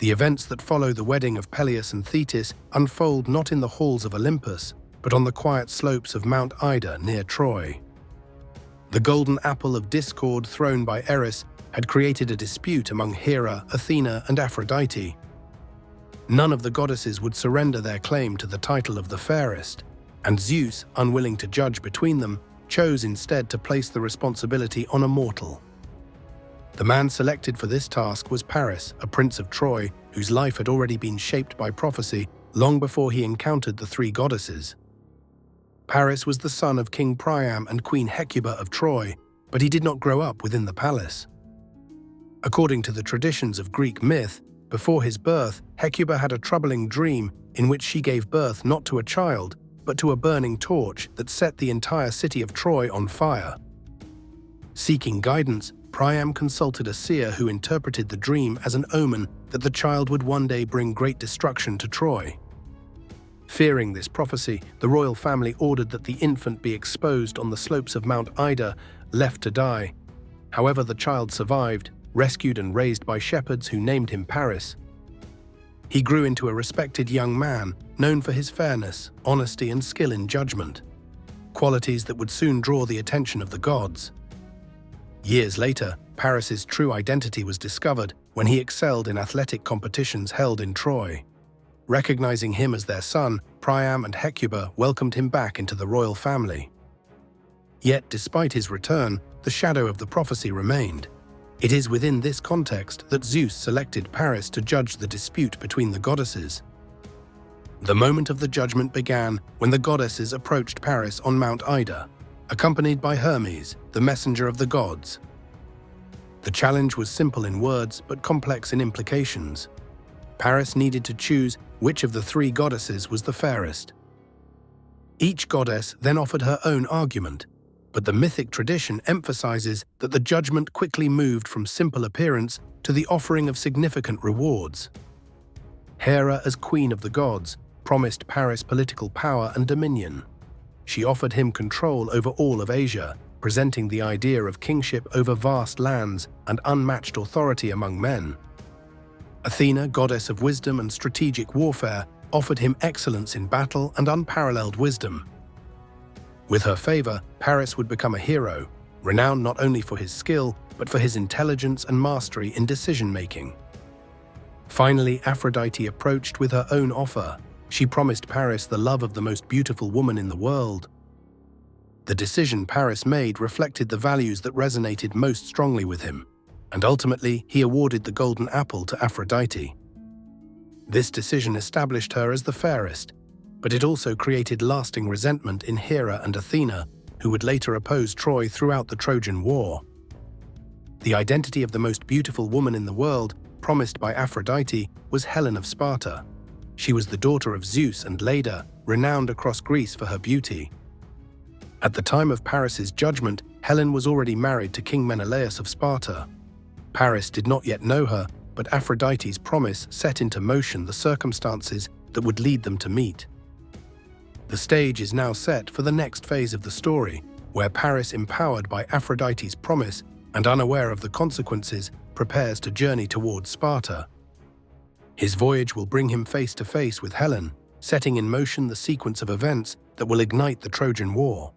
The events that follow the wedding of Peleus and Thetis unfold not in the halls of Olympus, but on the quiet slopes of Mount Ida near Troy. The golden apple of discord thrown by Eris had created a dispute among Hera, Athena, and Aphrodite. None of the goddesses would surrender their claim to the title of the fairest, and Zeus, unwilling to judge between them, chose instead to place the responsibility on a mortal. The man selected for this task was Paris, a prince of Troy, whose life had already been shaped by prophecy long before he encountered the three goddesses. Paris was the son of King Priam and Queen Hecuba of Troy, but he did not grow up within the palace. According to the traditions of Greek myth, before his birth, Hecuba had a troubling dream in which she gave birth not to a child, but to a burning torch that set the entire city of Troy on fire. Seeking guidance, Priam consulted a seer who interpreted the dream as an omen that the child would one day bring great destruction to Troy. Fearing this prophecy, the royal family ordered that the infant be exposed on the slopes of Mount Ida, left to die. However, the child survived, rescued and raised by shepherds who named him Paris. He grew into a respected young man, known for his fairness, honesty, and skill in judgment, qualities that would soon draw the attention of the gods. Years later, Paris's true identity was discovered when he excelled in athletic competitions held in Troy. Recognizing him as their son, Priam and Hecuba welcomed him back into the royal family. Yet, despite his return, the shadow of the prophecy remained. It is within this context that Zeus selected Paris to judge the dispute between the goddesses. The moment of the judgment began when the goddesses approached Paris on Mount Ida, accompanied by Hermes, the messenger of the gods. The challenge was simple in words but complex in implications. Paris needed to choose which of the three goddesses was the fairest. Each goddess then offered her own argument, but the mythic tradition emphasizes that the judgment quickly moved from simple appearance to the offering of significant rewards. Hera, as queen of the gods, promised Paris political power and dominion. She offered him control over all of Asia, presenting the idea of kingship over vast lands and unmatched authority among men. Athena, goddess of wisdom and strategic warfare, offered him excellence in battle and unparalleled wisdom. With her favor, Paris would become a hero, renowned not only for his skill, but for his intelligence and mastery in decision-making. Finally, Aphrodite approached with her own offer. She promised Paris the love of the most beautiful woman in the world. The decision Paris made reflected the values that resonated most strongly with him, and ultimately he awarded the golden apple to Aphrodite. This decision established her as the fairest, but it also created lasting resentment in Hera and Athena, who would later oppose Troy throughout the Trojan War. The identity of the most beautiful woman in the world, promised by Aphrodite, was Helen of Sparta. She was the daughter of Zeus and Leda, renowned across Greece for her beauty. At the time of Paris's judgment, Helen was already married to King Menelaus of Sparta. Paris did not yet know her, but Aphrodite's promise set into motion the circumstances that would lead them to meet. The stage is now set for the next phase of the story, where Paris, empowered by Aphrodite's promise and unaware of the consequences, prepares to journey towards Sparta. His voyage will bring him face to face with Helen, setting in motion the sequence of events that will ignite the Trojan War.